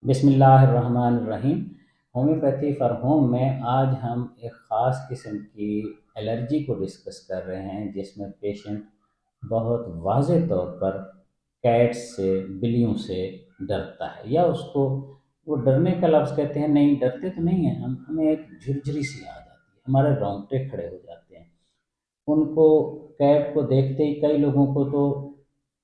بسم اللہ الرحمن الرحیم۔ ہومیوپیتھی فار ہوم میں آج ہم ایک خاص قسم کی الرجی کو ڈسکس کر رہے ہیں، جس میں پیشنٹ بہت واضح طور پر کیٹس سے، بلیوں سے ڈرتا ہے، یا اس کو وہ ڈرنے کا لفظ کہتے ہیں، نہیں ڈرتے تو نہیں ہیں ہمیں ایک جھرجھری سی آ جاتی ہے، ہمارے رونگٹے کھڑے ہو جاتے ہیں ان کو کیٹ کو دیکھتے ہی۔ کئی لوگوں کو تو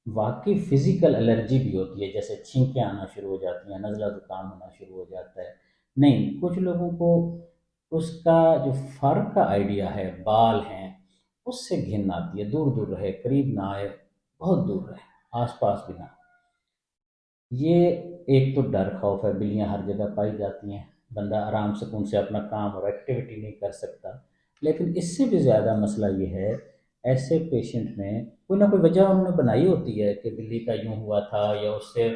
واقعی فزیکل الرجی بھی ہوتی ہے، جیسے چھینکیں آنا شروع ہو جاتی ہیں، نزلہ زکام ہونا شروع ہو جاتا ہے۔ نہیں، کچھ لوگوں کو اس کا جو فر کا آئیڈیا ہے، بال ہیں، اس سے گھن آتی ہے، دور دور رہے، قریب نہ آئے، بہت دور رہے، آس پاس بھی نہ۔ یہ ایک تو ڈر خوف ہے، بلیاں ہر جگہ پائی جاتی ہیں، بندہ آرام سکون سے اپنا کام اور ایکٹیویٹی نہیں کر سکتا۔ لیکن اس سے بھی زیادہ مسئلہ یہ ہے، ایسے پیشنٹ میں کوئی نہ کوئی وجہ انہوں نے بنائی ہوتی ہے کہ بلی کا یوں ہوا تھا، یا اس سے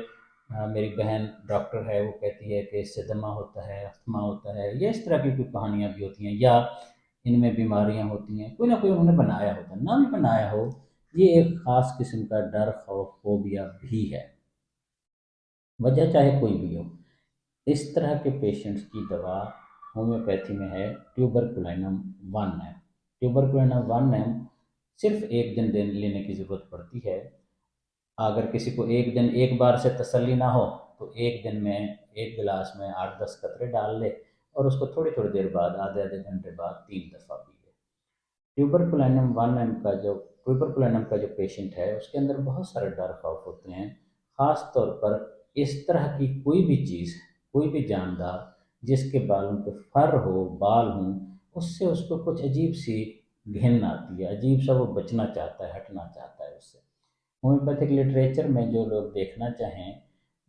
میری بہن ڈاکٹر ہے، وہ کہتی ہے کہ اس سے دمہ ہوتا ہے، استھما ہوتا ہے، یا اس طرح کی کوئی کہانیاں بھی ہوتی ہیں، یا ان میں بیماریاں ہوتی ہیں، کوئی نہ کوئی انہوں نے بنایا ہوتا ہے، نہ بھی بنایا ہو۔ یہ ایک خاص قسم کا ڈر، خوف، فوبیا بھی ہے، وجہ چاہے کوئی بھی ہو۔ اس طرح کے پیشنٹس کی دوا ہومیوپیتھی میں ہے ٹیوبرکلینم 1 ایم۔ ٹیوبرکلینم 1 ایم صرف ایک دن لینے کی ضرورت پڑتی ہے۔ اگر کسی کو ایک دن ایک بار سے تسلی نہ ہو تو ایک دن میں ایک گلاس میں 8-10 قطرے ڈال لے، اور اس کو تھوڑی تھوڑی دیر بعد، آدھے آدھے گھنٹے بعد 3 دفعہ پی لے۔ ٹیوبرکلینم کا جو پیشنٹ ہے، اس کے اندر بہت سارے ڈر خوف ہوتے ہیں، خاص طور پر اس طرح کی کوئی بھی چیز، کوئی بھی جاندار جس کے بالوں پہ فر ہو، بال ہوں، اس سے اس کو کچھ عجیب سی گھن آتی ہے، عجیب سا وہ بچنا چاہتا ہے، ہٹنا چاہتا ہے اس سے۔ ہومیوپیتھک لٹریچر میں جو لوگ دیکھنا چاہیں،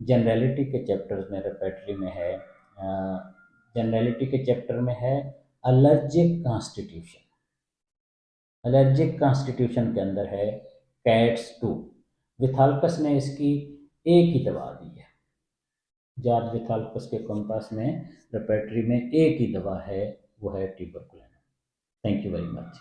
جنرلٹی کے چیپٹرز میں، ریپیٹری میں ہے، جنرلٹی کے چیپٹر میں ہے الرجک کانسٹیٹیوشن۔ الرجک کانسٹیٹیوشن کے اندر ہے کیٹس 2۔ وتھالکس نے اس کی ایک ہی دوا دی ہے، جارج وتھالکس کے کمپاس میں ریپیٹری میں ایک ہی دوا ہے، وہ ہے tuberculin. Thank you very much.